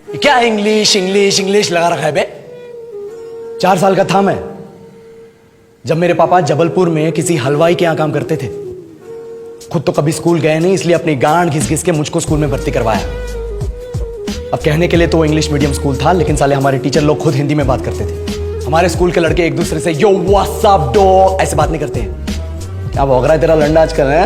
क्या English English English लगा रखा है बे। 4 साल का था मैं जब मेरे पापा जबलपुर में किसी हलवाई के यहां काम करते थे। खुद तो कभी स्कूल गए नहीं, इसलिए अपनी गांड घिस घिस के मुझको स्कूल में भर्ती करवाया। अब कहने के लिए तो वो इंग्लिश मीडियम स्कूल था, लेकिन साले हमारे टीचर लोग खुद हिंदी में बात करते थे। हमारे स्कूल के लड़के एक दूसरे से यो व्हाट्स अप डो ऐसे बात नहीं करते हैं। क्या भौंक रहा है तेरा लंडा आजकल है?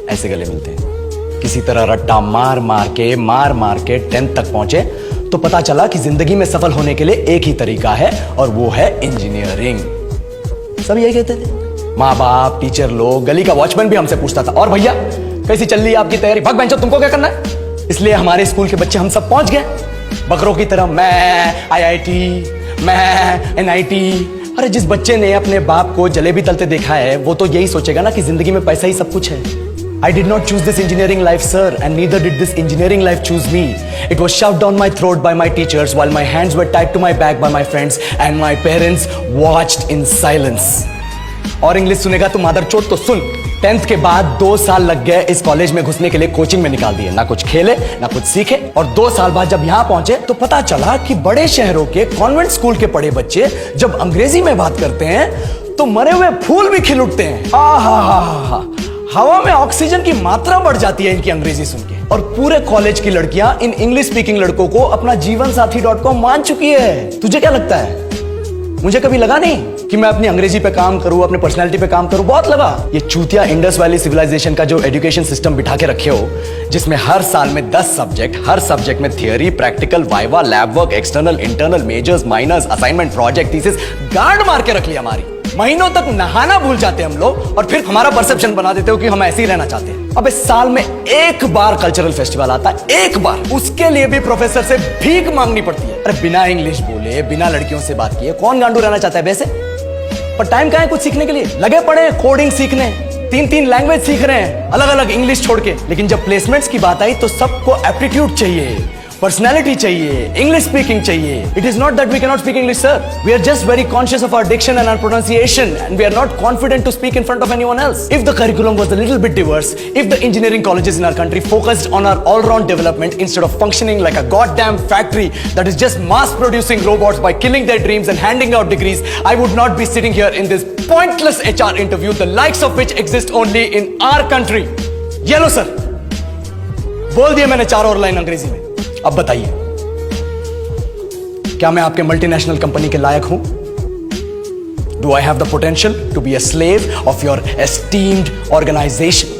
ऐसे गले मिलते हैं। किसी तरह रट्टा मार मार के 10th तक पहुंचे तो पता चला कि जिंदगी में सफल होने के लिए एक ही तरीका है और वो है इंजीनियरिंग। सब यही कहते थे, माँ बाप, टीचर लोग, गली का वॉचमैन भी हमसे पूछता था, और भैया कैसी चल रही है आपकी तैयारी? भग बेंचो, तुमको क्या करना है? इसलिए हमारे स्कूल के बच्चे हम सब पहुंच गए बकरों की तरह। मैं IIT, मैं NIT। अरे जिस बच्चे ने अपने बाप को जलेबी तलते देखा है वो तो यही सोचेगा ना कि जिंदगी में पैसा ही सब कुछ है। I did not choose this engineering life, sir, and neither did this engineering life choose me. It was shoved down my throat by my teachers while my hands were tied to my back by my friends and my parents watched in silence. और English सुनेगा तो मादरचोद तो सुन। 10th के बाद 2 साल लग गए इस कॉलेज में घुसने के लिए, कोचिंग में निकाल दिए। ना कुछ खेले ना कुछ सीखे, और 2 साल बाद जब यहाँ पहुंचे तो पता चला कि बड़े शहरों के कॉन्वेंट स्कूल के पढ़े बच्चे जब अंग्रेजी में बात करते हैं तो मरे हुए फूल भी खिल उठते हैं। आहा, हवा में ऑक्सीजन की मात्रा बढ़ जाती है इनकी अंग्रेजी सुन के। और पूरे कॉलेज की लड़कियां इन इंग्लिश स्पीकिंग लड़कों को अपना जीवनसाथी.com मान चुकी है। तुझे क्या लगता है? मुझे कभी लगा नहीं कि मैं अपनी अंग्रेजी पे काम करूं, अपने पर्सनालिटी पे काम करूं। बहुत लगा। ये चूतिया इंडस वैली सिविलाइजेशन का जो एजुकेशन सिस्टम बिठा के रखे हो, जिसमें हर साल में 10 सब्जेक्ट, हर सब्जेक्ट में theory, practical, viva, lab work, external, internal, majors, minors, assignment, project, thesis, गांड मार के रख लिया हमारी। महीनों तक नहाना भूल जाते हम लोग और फिर हमारा परसेप्शन बना देते हो कि हम ऐसे ही रहना चाहते हैं। अब इस साल में एक बार कल्चरल फेस्टिवल आता है, एक बार, उसके लिए भी प्रोफेसर से भीख मांगनी पड़ती है। अरे बिना इंग्लिश बोले, बिना लड़कियों से बात किए कौन गांडू रहना चाहता है वैसे? पर टाइम कहाँ है कुछ सीखने के लिए? लगे पड़े कोडिंग सीखने, 3 लैंग्वेज सीख रहे हैं अलग अलग इंग्लिश छोड़ के। लेकिन जब प्लेसमेंट्स की बात आई तो सबको एप्टीट्यूड चाहिए, पर्सनैलिटी चाहिए, इंग्लिश स्पीकिंग चाहिए। It is not that we cannot speak English, sir. We are just very conscious of our diction and our pronunciation and we are not confident to speak in front of anyone else. If the curriculum was a little bit diverse, if the engineering colleges in our country focused on our all-round development instead of functioning like a goddamn factory that is just mass producing robots by killing their dreams and handing out degrees, I would not be sitting here in this pointless HR interview, the likes of which exist only in our country. ये लो sir, बोल दिया मैंने 4 और line अंग्रेजी में। अब बताइए, क्या मैं आपके मल्टीनेशनल कंपनी के लायक हूं? Do I have the potential to be a slave of your esteemed organization?